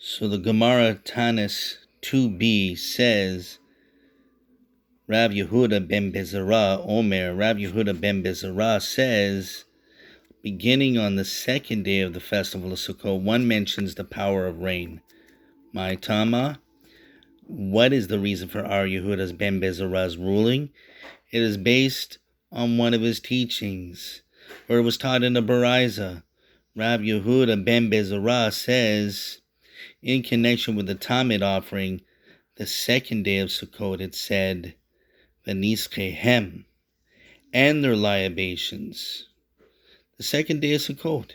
So the Gemara Tanis 2b says, Rav Yehuda ben Bezerah Omer, Rav Yehuda ben Bezerah says, beginning on the second day of the festival of Sukkot, one mentions the power of rain. My Tama, what is the reason for Rav Yehuda's ben Bezerah's ruling? It is based on one of his teachings, or it was taught in the Baraisa. Rav Yehuda ben Bezerah says, in connection with the Tamid offering, the second day of Sukkot, it said, V'niskehem, and their libations. The second day of Sukkot.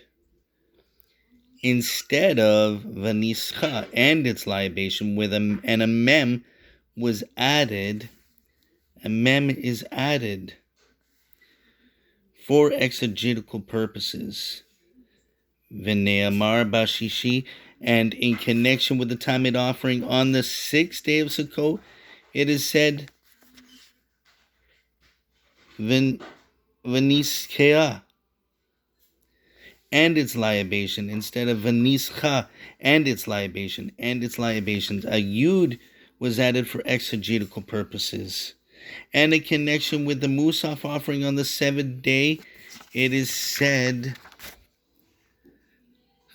Instead of V'nischa and its libation, with and a mem was added, a mem is added for exegetical purposes. V'ne'amar bashishi, and in connection with the Tamid offering on the sixth day of Sukkot, it is said, V'niskea, and its libation, instead of V'nischa and its libation, and its libations. A yud was added for exegetical purposes. And in connection with the Musaf offering on the seventh day, it is said,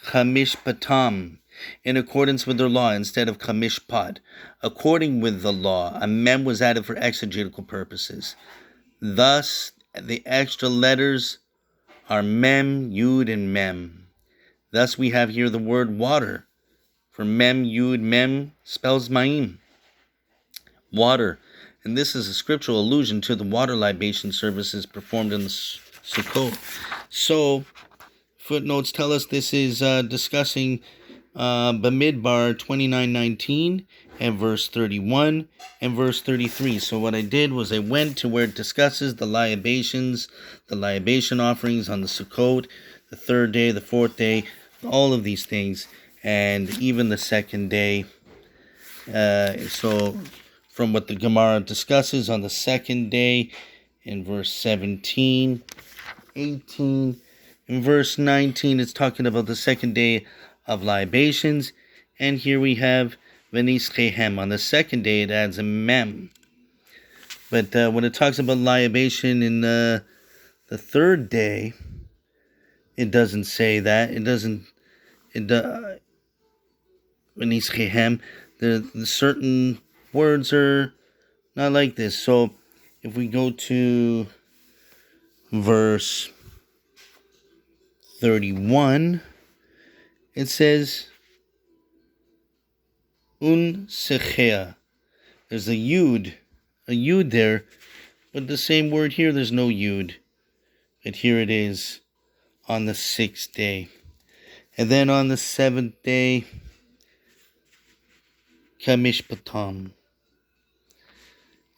Chamish Patam, in accordance with their law, instead of Chamish Pat. According with the law, a mem was added for exegetical purposes. Thus, the extra letters are mem, yud, and mem. Thus, we have here the word water. For mem, yud, mem spells ma'im, water. And this is a scriptural allusion to the water libation services performed in the Sukkot. So, footnotes tell us this is discussing Bamidbar 29:19 and verse 31 and verse 33. So what I did was I went to where it discusses the libations, the libation offerings on the Sukkot, the third day, the fourth day, all of these things, and even the second day. So from what the Gemara discusses on the second day in verse 17, 18, in verse 19, it's talking about the second day of libations. And here we have V'niskehem. On the second day, it adds a mem. But when it talks about libation in the third day, it doesn't say that. It doesn't. V'niskehem. The certain words are not like this. So if we go to verse 31, it says, Un sechea. There's a yud there, but the same word here, there's no yud. But here it is on the sixth day. And then on the seventh day, Kamish Patam.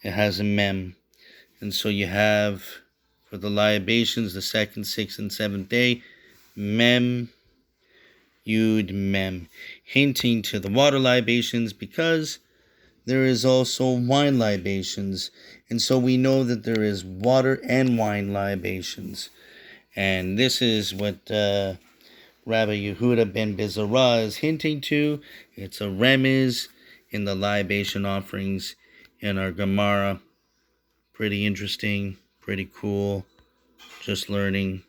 It has a mem. And so you have, for the libations, the second, sixth, and seventh day, mem, yud, mem, hinting to the water libations, because there is also wine libations, and so we know that there is water and wine libations. And this is what Rabbi Yehuda ben Bezerah is hinting to. It's a Remez in the libation offerings in our Gemara. Pretty interesting, pretty cool, just learning.